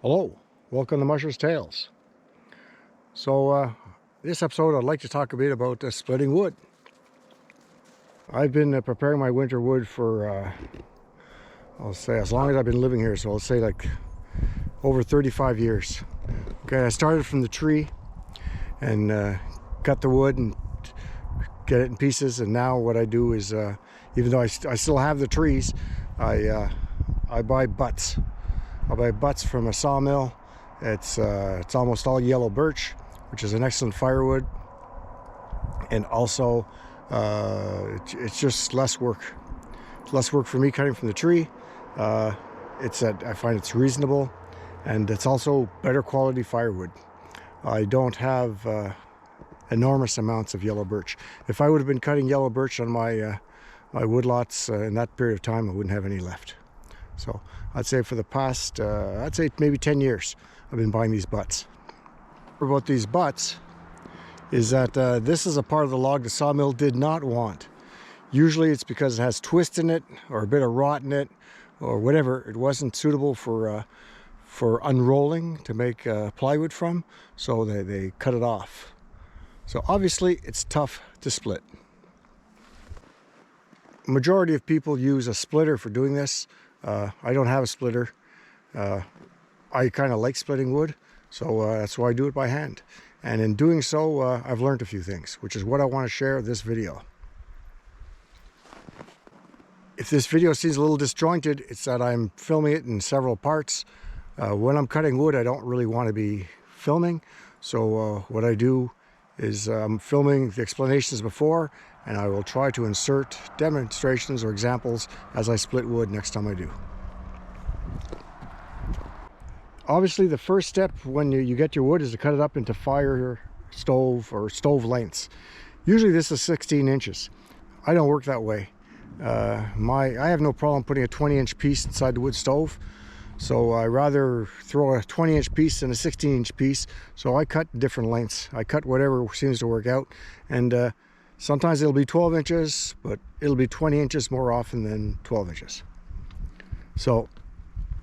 Hello, welcome to Musher's Tales. So this episode I'd like to talk a bit about splitting wood. I've been preparing my winter wood for I'll say as long as I've been living here, so I'll say like over 35 years. Okay, I started from the tree and cut the wood and get it in pieces, and now what I do is even though I still have the trees, I buy butts. I'll buy butts from a sawmill. It's almost all yellow birch, which is an excellent firewood, and also it's just less work. It's less work for me cutting from the tree. I find it's reasonable, and it's also better quality firewood. I don't have enormous amounts of yellow birch. If I would have been cutting yellow birch on my woodlots in that period of time, I wouldn't have any left. So I'd say for the past, I'd say maybe 10 years, I've been buying these butts. About these butts is that this is a part of the log the sawmill did not want. Usually it's because it has twist in it or a bit of rot in it or whatever. It wasn't suitable for unrolling to make plywood from, so they cut it off. So obviously it's tough to split. Majority of people use a splitter for doing this. I don't have a splitter. I kind of like splitting wood, so that's why I do it by hand. And in doing so, I've learned a few things, which is what I want to share in this video. If this video seems a little disjointed, it's that I'm filming it in several parts. When I'm cutting wood, I don't really want to be filming, so what I do is I'm filming the explanations before, and I will try to insert demonstrations or examples as I split wood next time I do. Obviously, the first step when you get your wood is to cut it up into fire stove or stove lengths. Usually this is 16 inches. I don't work that way. I have no problem putting a 20-inch piece inside the wood stove, so I rather throw a 20-inch piece than a 16-inch piece, so I cut different lengths. I cut whatever seems to work out, and sometimes it'll be 12 inches, but it'll be 20 inches more often than 12 inches. So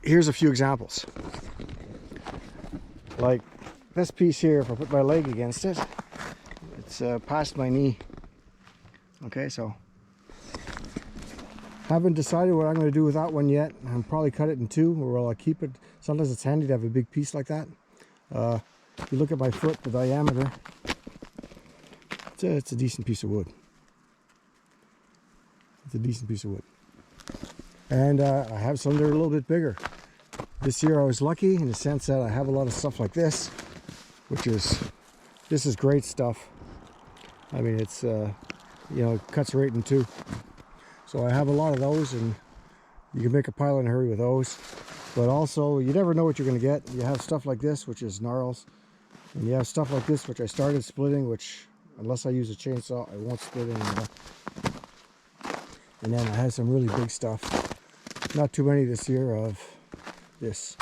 here's a few examples. Like this piece here, if I put my leg against it, it's past my knee. Okay, so haven't decided what I'm going to do with that one yet. I'll probably cut it in two, or I'll keep it. Sometimes it's handy to have a big piece like that. If you look at my foot, the diameter, it's a decent piece of wood. It's a decent piece of wood. And I have some that are a little bit bigger. This year I was lucky in the sense that I have a lot of stuff like this, this is great stuff. I mean, it's, you know, it cuts right in two. So I have a lot of those, and you can make a pile in a hurry with those. But also, you never know what you're going to get. You have stuff like this, which is gnarls. And you have stuff like this, which I started splitting, which, unless I use a chainsaw, I won't split anymore. And then I have some really big stuff. Not too many this year of this.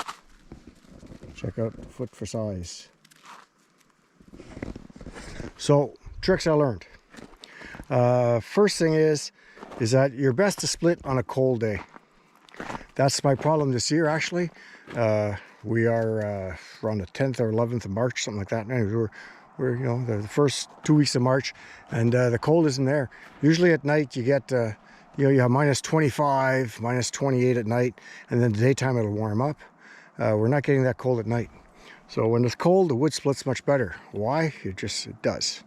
Check out foot for size. So, tricks I learned. First thing is that you're best to split on a cold day. That's my problem this year, actually. We are around the 10th or 11th of March, something like that. Anyways, we're you know, the first 2 weeks of March, and the cold isn't there. Usually at night you get you know, you have minus 25, minus 28 at night, and then the daytime it'll warm up. We're not getting that cold at night. So when it's cold, the wood splits much better. Why? It does.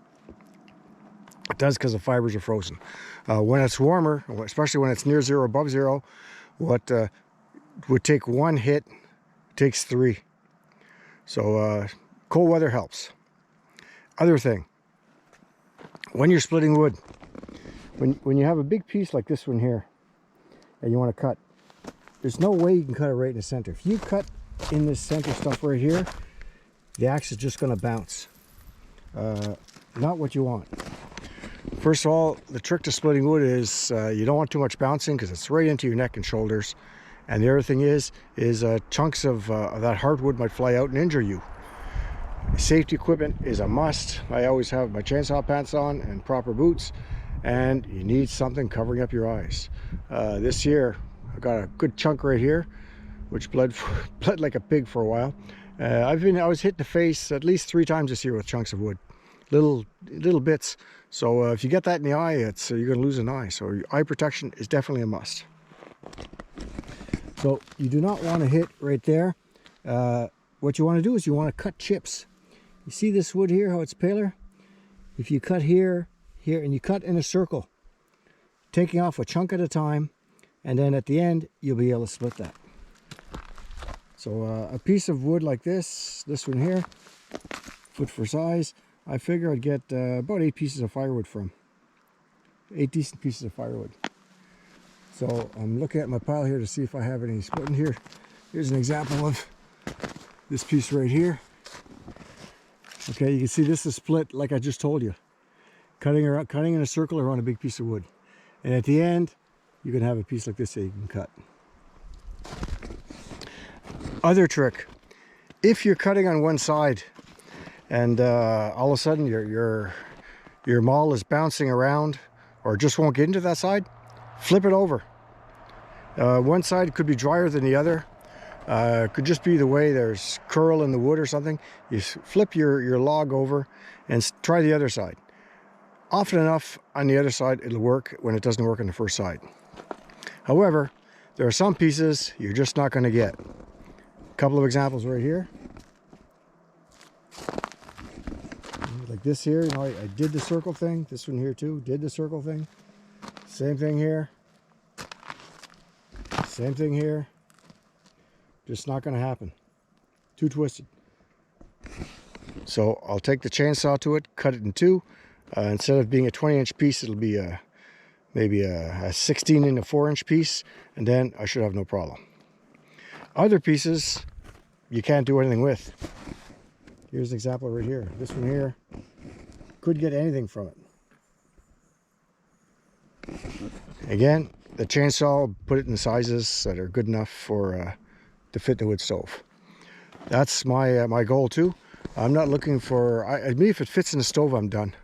It does because the fibers are frozen. When it's warmer, especially when it's near zero, above zero, what would take one hit takes three. So cold weather helps. Other thing, when you're splitting wood, when you have a big piece like this one here and you want to cut, there's no way you can cut it right in the center. If you cut in this center stuff right here, the axe is just going to bounce. Not what you want. First of all, the trick to splitting wood is you don't want too much bouncing because it's right into your neck and shoulders. And the other thing is chunks of that hardwood might fly out and injure you. Safety equipment is a must. I always have my chainsaw pants on and proper boots, and you need something covering up your eyes. This year, I got a good chunk right here. which bled like a pig for a while. I was hit in the face at least 3 times this year with chunks of wood, little bits. So if you get that in the eye, you're going to lose an eye. So eye protection is definitely a must. So you do not want to hit right there. What you want to do is you want to cut chips. You see this wood here, how it's paler? If you cut here, here, and you cut in a circle, taking off a chunk at a time, and then at the end, you'll be able to split that. So a piece of wood like this one here, foot for size, I figure I'd get about 8 pieces of firewood from. 8 decent pieces of firewood. So I'm looking at my pile here to see if I have any splitting here. Here's an example of this piece right here. Okay, you can see this is split like I just told you. Cutting in a circle around a big piece of wood. And at the end, you can have a piece like this that you can cut. Other trick, if you're cutting on one side and all of a sudden your maul is bouncing around or just won't get into that side, flip it over. One side could be drier than the other. Could just be the way there's curl in the wood or something. You flip your log over and try the other side. Often enough on the other side it'll work when it doesn't work on the first side. However, there are some pieces you're just not going to get. A couple of examples right here. Like this here, you know, I did the circle thing. This one here too, did the circle thing. Same thing here. Same thing here. Just not going to happen. Too twisted. So I'll take the chainsaw to it, cut it in two. Instead of being a 20-inch piece, it'll be maybe a 16 and a 4-inch piece, and then I should have no problem. Other pieces you can't do anything with. Here's an example right here. This one here, could get anything from it. Again, the chainsaw, put it in sizes that are good enough for to fit the wood stove. That's my goal too. I'm not looking for, I mean, if it fits in the stove, I'm done.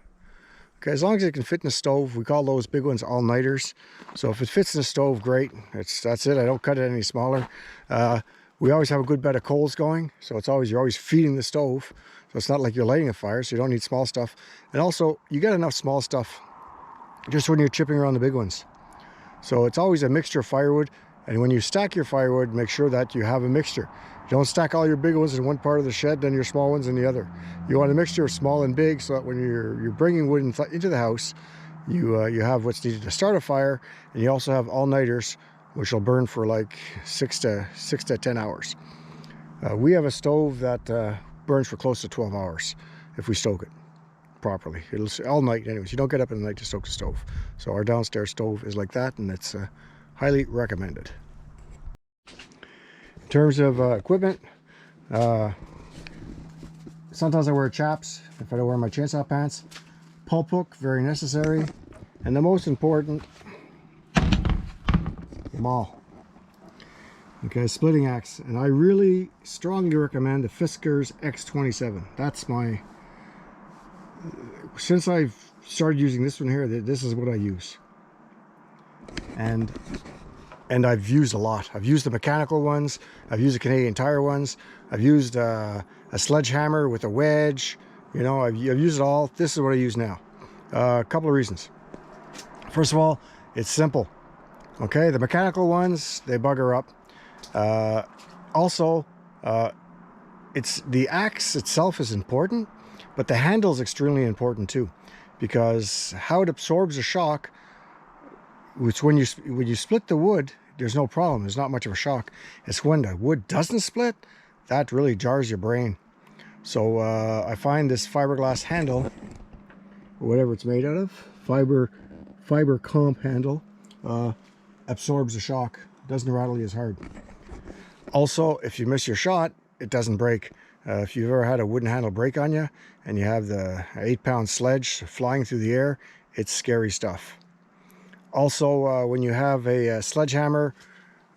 Okay, as long as it can fit in the stove, we call those big ones all-nighters. So if it fits in the stove, great. That's it. I don't cut it any smaller. We always have a good bed of coals going, so you're always feeding the stove. So it's not like you're lighting a fire, so you don't need small stuff. And also, you get enough small stuff just when you're chipping around the big ones. So it's always a mixture of firewood. And when you stack your firewood, make sure that you have a mixture. Don't stack all your big ones in one part of the shed, then your small ones in the other. You want a mixture of small and big, so that when you're bringing wood into the house, you have what's needed to start a fire, and you also have all-nighters, which will burn for like 6 to 10 hours. We have a stove that burns for close to 12 hours if we stoke it properly. It'll all night anyways. You don't get up in the night to stoke the stove. So our downstairs stove is like that, and it's highly recommended. In terms of equipment, sometimes I wear chaps if I don't wear my chainsaw pants. Pulp hook, very necessary. And the most important, the maul. Okay, splitting axe. And I really strongly recommend the Fiskars X27. That's my, since I've started using this one here, this is what I use. And I've used a lot. I've used the mechanical ones. I've used the Canadian Tire ones. I've used a sledgehammer with a wedge. You know, I've used it all. This is what I use now. A couple of reasons. First of all, it's simple. Okay, the mechanical ones, they bugger up. Also, it's the axe itself is important, but the handle is extremely important too, because how it absorbs a shock. Which when you split the wood, there's no problem. There's not much of a shock. It's when the wood doesn't split, that really jars your brain. So I find this fiberglass handle, or whatever it's made out of, fiber comp handle, absorbs the shock. It doesn't rattle you as hard. Also, if you miss your shot, it doesn't break. If you've ever had a wooden handle break on you, and you have the 8-pound sledge flying through the air, it's scary stuff. Also, when you have a sledgehammer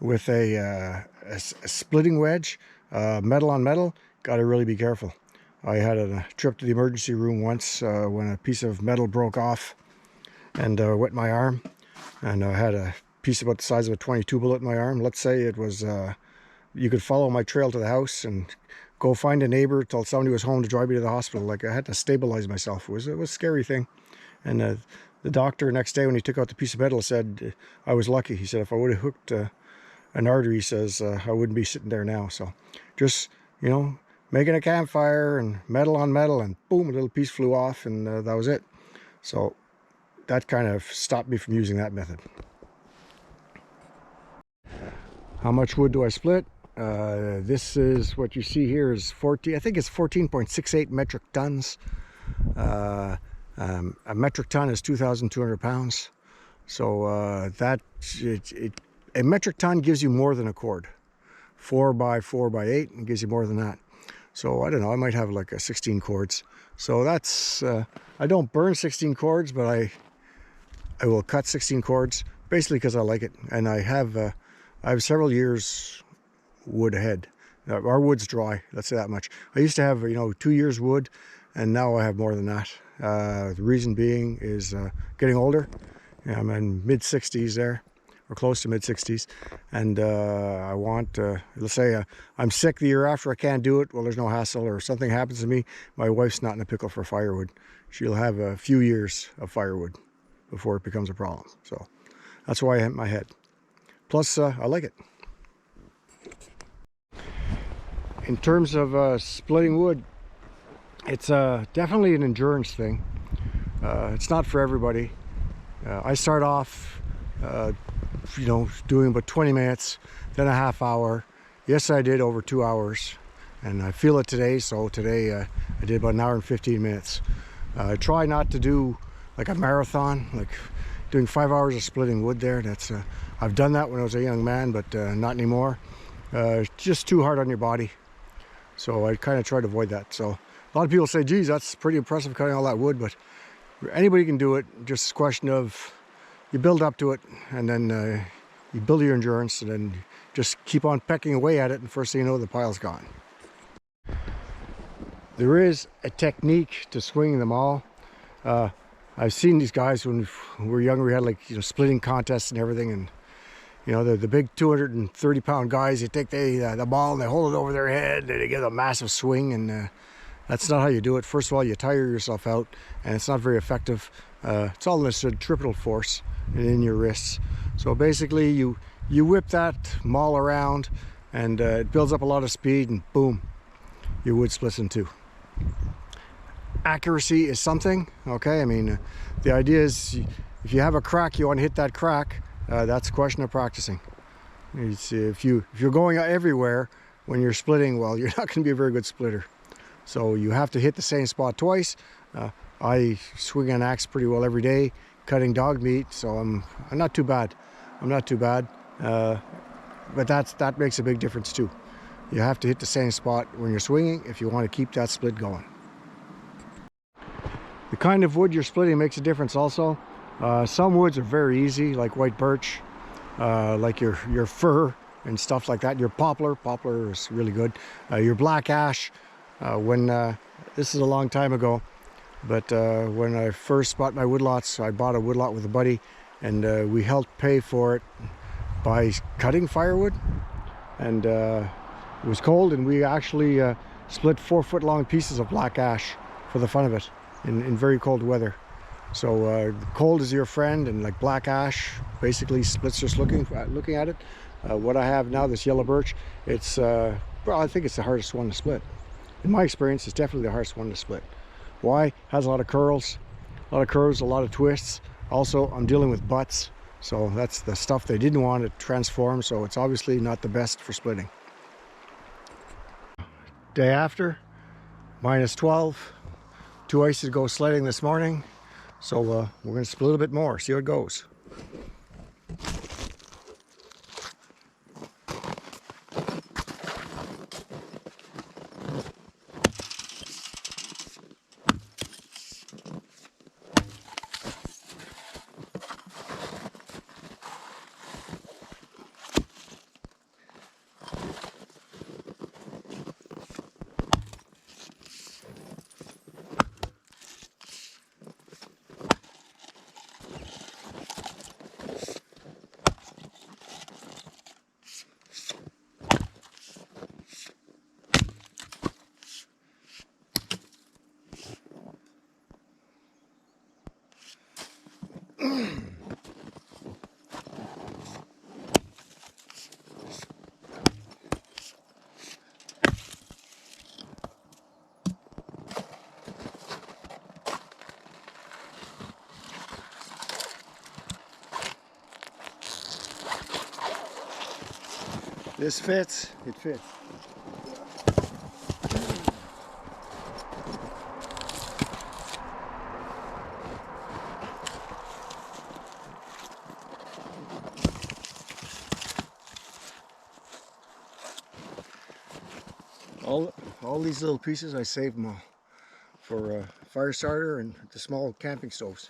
with a splitting wedge, metal on metal, got to really be careful. I had a trip to the emergency room once when a piece of metal broke off and wet my arm. And I had a piece about the size of a .22 bullet in my arm. Let's say it was you could follow my trail to the house and go find a neighbor till somebody was home to drive me to the hospital. Like, I had to stabilize myself. It was a scary thing. And the doctor next day when he took out the piece of metal said I was lucky. He said if I would have hooked an artery, he says, I wouldn't be sitting there now. So just, you know, making a campfire and metal on metal, and boom, a little piece flew off, and that was it. So that kind of stopped me from using that method. How much wood do I split? This is what you see here is 14, I think it's 14.68 metric tons. A metric ton is 2,200 pounds. So a metric ton gives you more than a cord. 4 by 4 by 8, and gives you more than that. So I don't know, I might have like a 16 cords. So that's, I don't burn 16 cords, but I will cut 16 cords, basically because I like it. And I have several years wood ahead. Our wood's dry, let's say that much. I used to have, you know, 2 years wood, and now I have more than that. The reason being is getting older. I'm in mid-60s there, or close to mid-60s, and I want, let's say I'm sick the year after, I can't do it, well, there's no hassle, or something happens to me, my wife's not in a pickle for firewood. She'll have a few years of firewood before it becomes a problem. So that's why I hit my head. Plus, I like it. In terms of splitting wood, it's definitely an endurance thing. It's not for everybody. I start off, you know, doing about 20 minutes, then a half hour. Yes, I did over 2 hours, and I feel it today. So today I did about an hour and 15 minutes. I try not to do like a marathon, like doing 5 hours of splitting wood there. That's I've done that when I was a young man, but not anymore. It's just too hard on your body. So I kind of try to avoid that. So a lot of people say, geez, that's pretty impressive cutting all that wood, but anybody can do it. Just a question of you build up to it, and then you build your endurance, and then just keep on pecking away at it, and first thing you know, the pile's gone. There is a technique to swinging them all. I've seen these guys when we were younger. We had, like, you know, splitting contests and everything, and you know, the big 230-pound guys, they take the ball and they hold it over their head, and they get a massive swing, and that's not how you do it. First of all, you tire yourself out, and it's not very effective. It's all in a centripetal force and in your wrists. So basically, you whip that maul around, and it builds up a lot of speed, and boom, your wood splits in two. Accuracy is something, okay? I mean, the idea is if you have a crack, you want to hit that crack. That's a question of practicing. If you're going everywhere when you're splitting, well, you're not going to be a very good splitter. So you have to hit the same spot twice. I swing an axe pretty well every day, cutting dog meat, so I'm not too bad. I'm not too bad, but that makes a big difference too. You have to hit the same spot when you're swinging if you want to keep that split going. The kind of wood you're splitting makes a difference also. Some woods are very easy, like white birch, like your fir and stuff like that. Your poplar is really good. Your black ash, this is a long time ago, but when I first bought my woodlots, I bought a woodlot with a buddy, and we helped pay for it by cutting firewood. And it was cold, and we actually split 4-foot long pieces of black ash for the fun of it in very cold weather. So cold is your friend, and like black ash basically splits just looking at it. What I have now, this yellow birch, it's well, I think it's the hardest one to split. In my experience, it's definitely the hardest one to split. Why? Has a lot of curls, a lot of twists. Also, I'm dealing with butts, so that's the stuff they didn't want to transform, so it's obviously not the best for splitting. Day after, -12. 2 ices to go sledding this morning. So we're going to split a bit more, see how it goes. This fits. It fits. All these little pieces, I saved them all for a fire starter and the small camping stoves.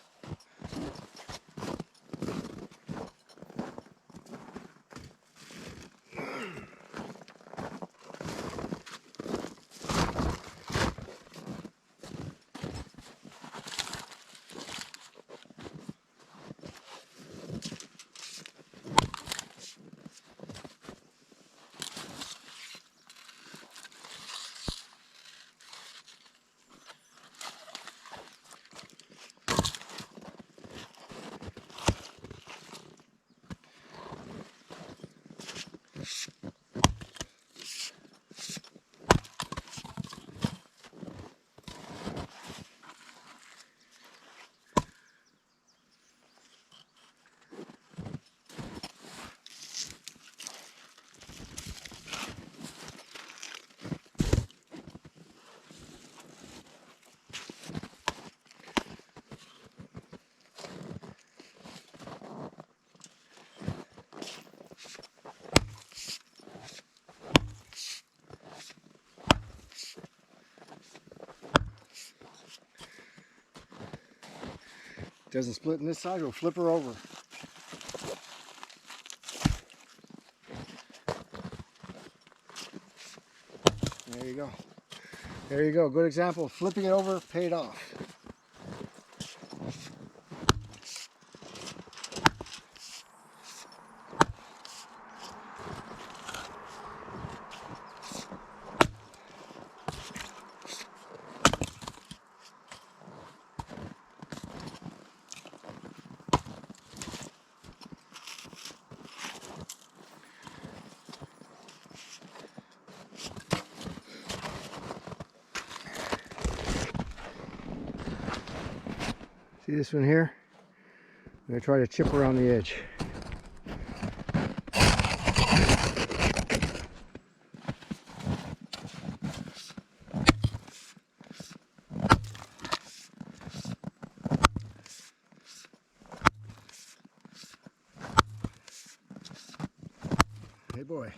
Doesn't split in this side, we'll flip her over. There you go. There you go. Good example of flipping it over, paid off. See this one here? I'm going to try to chip around the edge. Hey boy.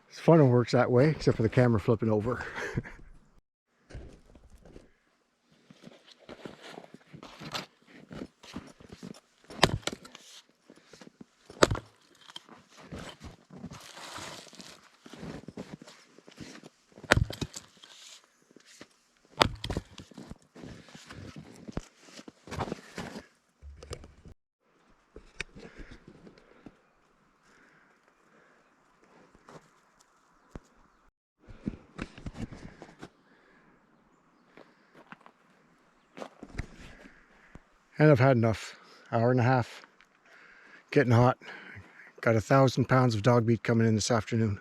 It's fun when it works that way, except for the camera flipping over. And I've had enough. Hour and a half. Getting hot. Got 1,000 pounds of dog meat coming in this afternoon.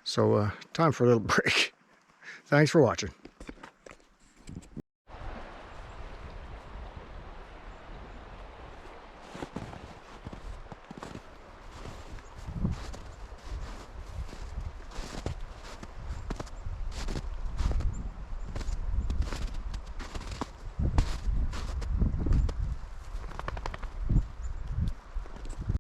So time for a little break. Thanks for watching.